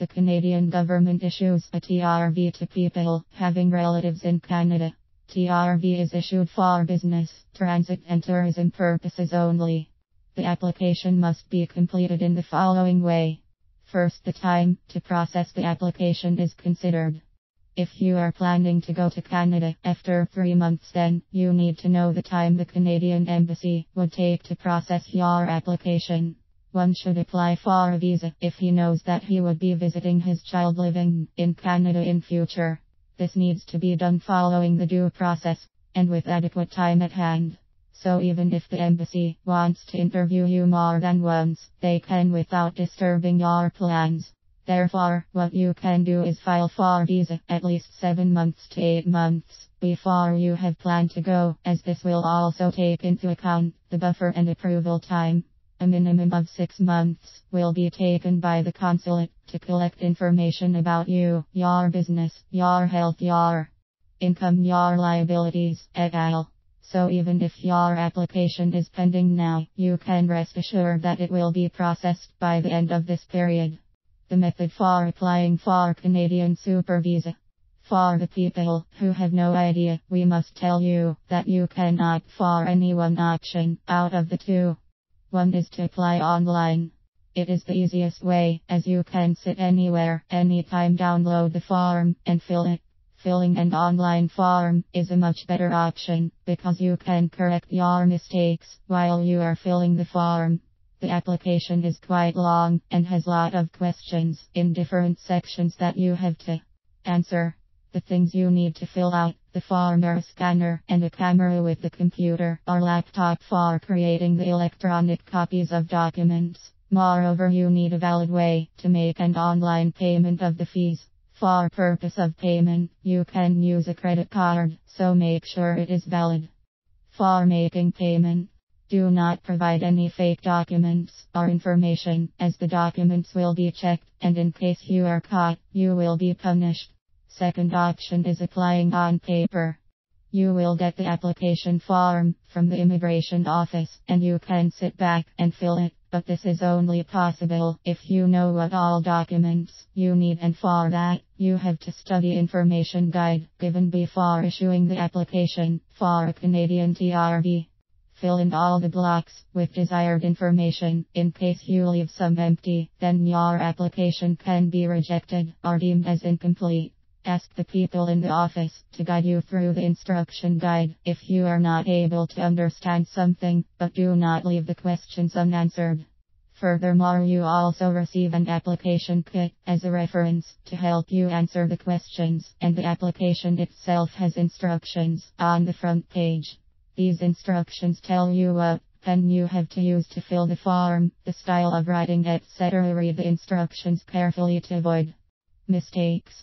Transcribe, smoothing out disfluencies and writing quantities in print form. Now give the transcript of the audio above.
The Canadian government issues a TRV to people having relatives in Canada. TRV is issued for business, transit and tourism purposes only. The application must be completed in the following way. First, the time to process the application is considered. If you are planning to go to Canada after 3 months, then you need to know the time the Canadian Embassy would take to process your application. One should apply for a visa if he knows that he would be visiting his child living in Canada in future. This needs to be done following the due process, and with adequate time at hand. So even if the embassy wants to interview you more than once, they can without disturbing your plans. Therefore, what you can do is file for visa at least 7 months to 8 months before you have planned to go, as this will also take into account the buffer and approval time. A minimum of 6 months will be taken by the consulate to collect information about you, your business, your health, your income, your liabilities, etc. So even if your application is pending now, you can rest assured that it will be processed by the end of this period. The method for applying for Canadian Super Visa. For the people who have no idea, we must tell you that you can opt for any one option out of the two. One is to apply online. It is the easiest way, as you can sit anywhere, anytime, download the form, and fill it. Filling an online form is a much better option, because you can correct your mistakes while you are filling the form. The application is quite long, and has a lot of questions in different sections that you have to answer. The things you need to fill out: the form are a scanner and a camera with the computer or laptop for creating the electronic copies of documents. Moreover, you need a valid way to make an online payment of the fees. For purpose of payment, you can use a credit card, so make sure it is valid. For making payment, do not provide any fake documents or information, as the documents will be checked, and in case you are caught, you will be punished. Second option is applying on paper. You will get the application form from the immigration office, and you can sit back and fill it, but this is only possible if you know what all documents you need, and for that, you have to study information guide given before issuing the application for a Canadian TRV. Fill in all the blocks with desired information. In case you leave some empty, then your application can be rejected or deemed as incomplete. Ask the people in the office to guide you through the instruction guide if you are not able to understand something, but do not leave the questions unanswered. Furthermore, you also receive an application kit as a reference to help you answer the questions, and the application itself has instructions on the front page. These instructions tell you what pen you have to use to fill the form, the style of writing, etc. Read the instructions carefully to avoid mistakes.